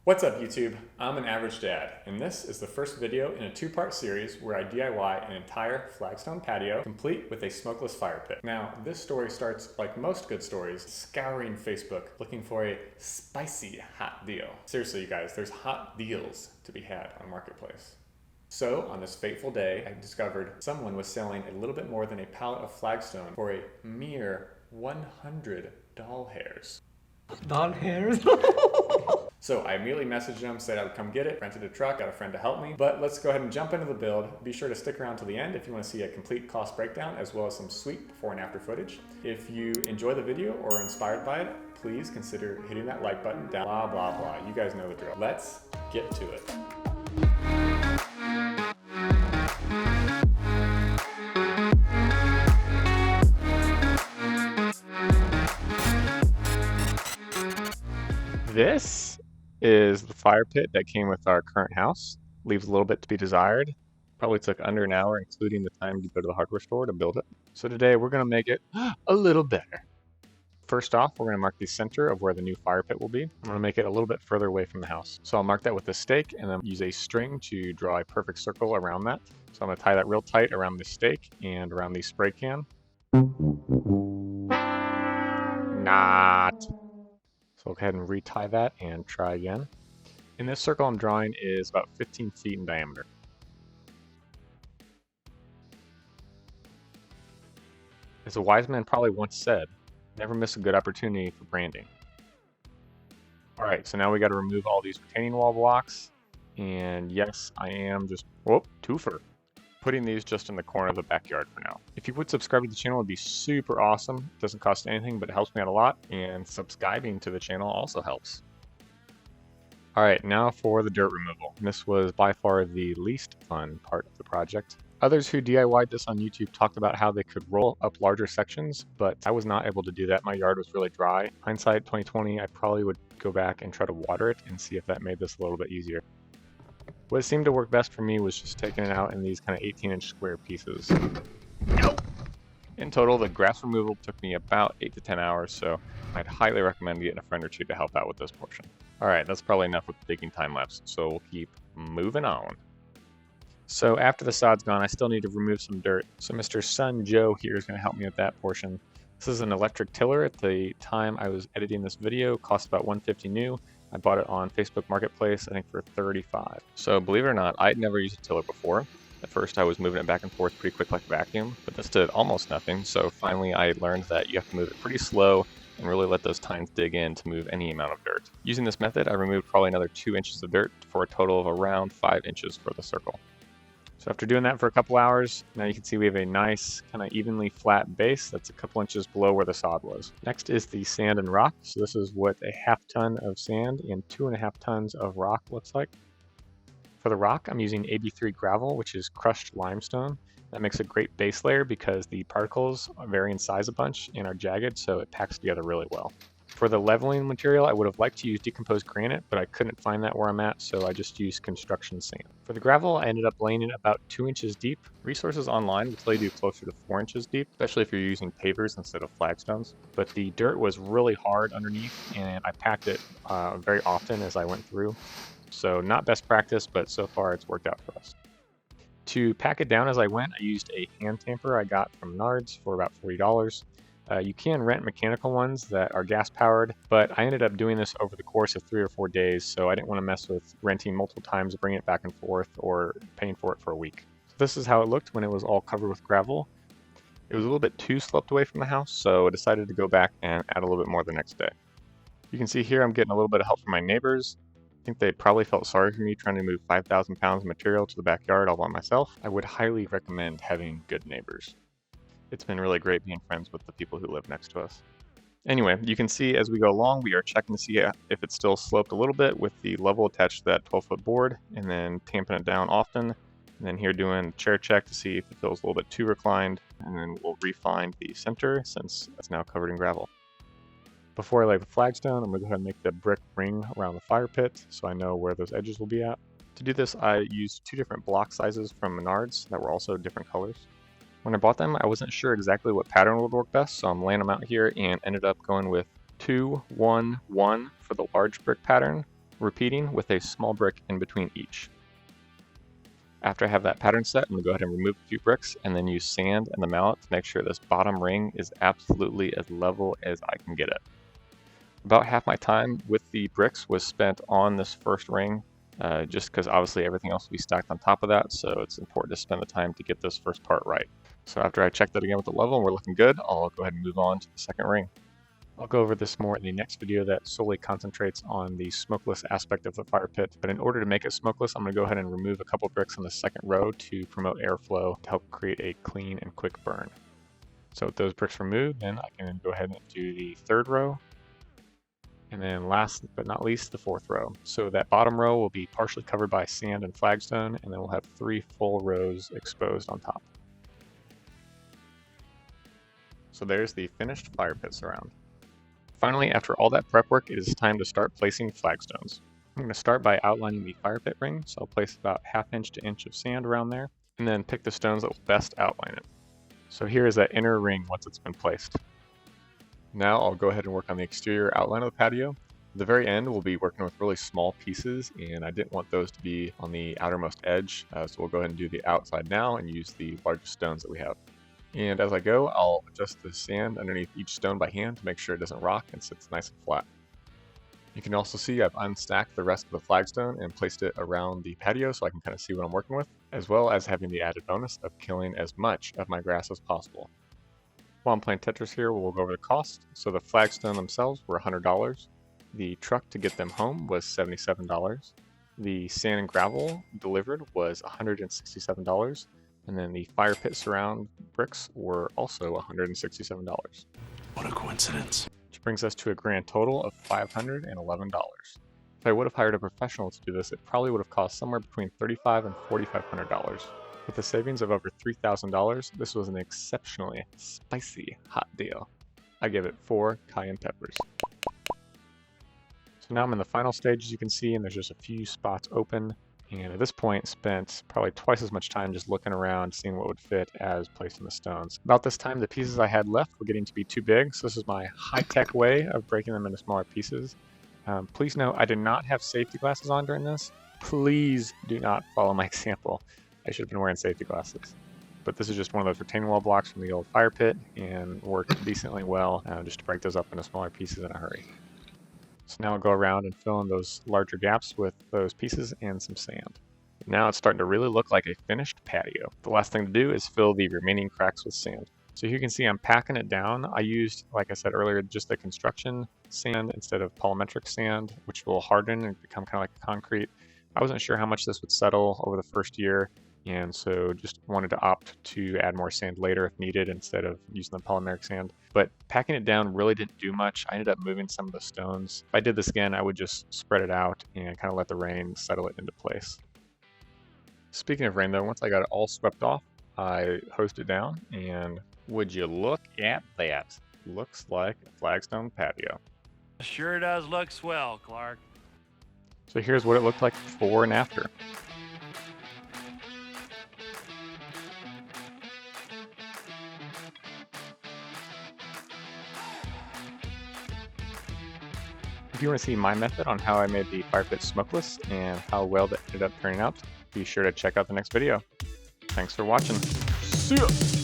What's up YouTube? I'm an average dad, and this is the first video in a two-part series where I DIY an entire Flagstone patio complete with a smokeless fire pit. Now, this story starts like most good stories, scouring Facebook looking for a spicy hot deal. Seriously, you guys, there's hot deals to be had on Marketplace. So, on this fateful day, I discovered someone was selling a little bit more than a pallet of Flagstone for a mere 100 doll hairs. Doll hairs? So I immediately messaged him, said I would come get it, rented a truck, got a friend to help me. But let's go ahead and jump into the build. Be sure to stick around to the end if you want to see a complete cost breakdown as well as some sweet before and after footage. If you enjoy the video or are inspired by it, please consider hitting that like button down, blah, blah, blah. You guys know the drill. Let's get to it. This is the fire pit that came with our current house. Leaves a little bit to be desired. Probably took under an hour, including the time to go to the hardware store to build it. So today we're going to make it a little better. First off, we're going to mark the center of where the new fire pit will be. I'm going to make it a little bit further away from the house. So I'll mark that with a stake and then use a string to draw a perfect circle around that. So I'm going to tie that real tight around the stake and around the spray can. Not. So I'll go ahead and retie that and try again. And this circle I'm drawing is about 15 feet in diameter. As a wise man probably once said, never miss a good opportunity for branding. Alright, so now we got to remove all these retaining wall blocks. And yes, I am just, twofer. Putting these just in the corner of the backyard for now. If you would subscribe to the channel, it'd be super awesome. It doesn't cost anything, but it helps me out a lot. And subscribing to the channel also helps. Alright, now for the dirt removal. This was by far the least fun part of the project. Others who DIY'd this on YouTube talked about how they could roll up larger sections, but I was not able to do that. My yard was really dry. Hindsight 2020, I probably would go back and try to water it and see if that made this a little bit easier. What seemed to work best for me was just taking it out in these kind of 18-inch square pieces. In total, the grass removal took me about 8 to 10 hours, so I'd highly recommend getting a friend or two to help out with this portion. Alright, that's probably enough with the digging time lapse, so we'll keep moving on. So after the sod's gone, I still need to remove some dirt. So Mr. Son Joe here is going to help me with that portion. This is an electric tiller. At the time I was editing this video, cost about $150 new. I bought it on Facebook Marketplace, I think for $35. So believe it or not, I'd never used a tiller before. At first I was moving it back and forth pretty quick like a vacuum, but this did almost nothing. So finally I learned that you have to move it pretty slow and really let those tines dig in to move any amount of dirt. Using this method, I removed probably another 2 inches of dirt for a total of around 5 inches for the circle. So after doing that for a couple hours, now you can see we have a nice kind of evenly flat base that's a couple inches below where the sod was. Next is the sand and rock. So this is what a half ton of sand and 2.5 tons of rock looks like. For the rock, I'm using AB3 gravel, which is crushed limestone. That makes a great base layer because the particles vary in size a bunch and are jagged, so it packs together really well. For the leveling material, I would have liked to use decomposed granite, but I couldn't find that where I'm at, so I just used construction sand. For the gravel, I ended up laying it about 2 inches deep. Resources online will tell you to do closer to 4 inches deep, especially if you're using pavers instead of flagstones. But the dirt was really hard underneath, and I packed it very often as I went through. So not best practice, but so far it's worked out for us. To pack it down as I went, I used a hand tamper I got from Nards for about $40. You can rent mechanical ones that are gas powered, but I ended up doing this over the course of 3 or 4 days, so I didn't want to mess with renting multiple times, bringing it back and forth, or paying for it for a week. So this is how it looked when it was all covered with gravel. It was a little bit too sloped away from the house, so I decided to go back and add a little bit more the next day. You can see here I'm getting a little bit of help from my neighbors. I think they probably felt sorry for me trying to move 5,000 pounds of material to the backyard all by myself. I would highly recommend having good neighbors. It's been really great being friends with the people who live next to us. Anyway, you can see as we go along, we are checking to see if it's still sloped a little bit with the level attached to that 12-foot board, and then tamping it down often. And then here doing chair check to see if it feels a little bit too reclined, and then we'll refine the center since it's now covered in gravel. Before I lay the flagstone, I'm going to go ahead and make the brick ring around the fire pit so I know where those edges will be at. To do this, I used 2 different block sizes from Menards that were also different colors. When I bought them, I wasn't sure exactly what pattern would work best, so I'm laying them out here and ended up going with 2-1-1 for the large brick pattern, repeating with a small brick in between each. After I have that pattern set, I'm going to go ahead and remove a few bricks and then use sand and the mallet to make sure this bottom ring is absolutely as level as I can get it. About half my time with the bricks was spent on this first ring, just because obviously everything else will be stacked on top of that, so it's important to spend the time to get this first part right. So after I check that again with the level and we're looking good, I'll go ahead and move on to the second ring. I'll go over this more in the next video that solely concentrates on the smokeless aspect of the fire pit, but in order to make it smokeless, I'm going to go ahead and remove a couple bricks on the second row to promote airflow to help create a clean and quick burn. So with those bricks removed, then I can go ahead and do the third row, and then last but not least, the fourth row. So that bottom row will be partially covered by sand and flagstone, and then we'll have 3 full rows exposed on top. So there's the finished fire pit surround. Finally, after all that prep work, it is time to start placing flagstones. I'm going to start by outlining the fire pit ring, so I'll place about 1/2 inch to inch of sand around there, and then pick the stones that will best outline it. So here is that inner ring once it's been placed. Now I'll go ahead and work on the exterior outline of the patio. At the very end, we'll be working with really small pieces, and I didn't want those to be on the outermost edge, so we'll go ahead and do the outside now and use the largest stones that we have. And as I go, I'll adjust the sand underneath each stone by hand to make sure it doesn't rock and sits nice and flat. You can also see I've unstacked the rest of the flagstone and placed it around the patio so I can kind of see what I'm working with, as well as having the added bonus of killing as much of my grass as possible. While I'm playing Tetris here, we'll go over the cost. So the flagstone themselves were $100. The truck to get them home was $77. The sand and gravel delivered was $167. And then the fire pit surround bricks were also $167. What a coincidence. Which brings us to a grand total of $511. If I would have hired a professional to do this, it probably would have cost somewhere between $3,500 and $4,500. With a savings of over $3,000, this was an exceptionally spicy hot deal. I give it 4 cayenne peppers. So now I'm in the final stage, as you can see, and there's just a few spots open. And at this point, spent probably twice as much time just looking around, seeing what would fit as placing the stones. About this time, the pieces I had left were getting to be too big, so this is my high-tech way of breaking them into smaller pieces. Please note, I did not have safety glasses on during this. Please do not follow my example. I should have been wearing safety glasses. But this is just one of those retaining wall blocks from the old fire pit, and worked decently well just to break those up into smaller pieces in a hurry. So now I'll go around and fill in those larger gaps with those pieces and some sand. Now it's starting to really look like a finished patio. The last thing to do is fill the remaining cracks with sand. So here you can see I'm packing it down. I used, like I said earlier, just the construction sand instead of polymetric sand, which will harden and become kind of like concrete. I wasn't sure how much this would settle over the first year, and so just wanted to opt to add more sand later if needed instead of using the polymeric sand. But packing it down really didn't do much. I ended up moving some of the stones. If I did this again, I would just spread it out and kind of let the rain settle it into place. Speaking of rain though, once I got it all swept off, I hosed it down, and would you look at that? Looks like a flagstone patio. Sure does look swell, Clark. So here's what it looked like before and after. If you want to see my method on how I made the fire pit smokeless and how well that ended up turning out, be sure to check out the next video. Thanks for watching. See ya!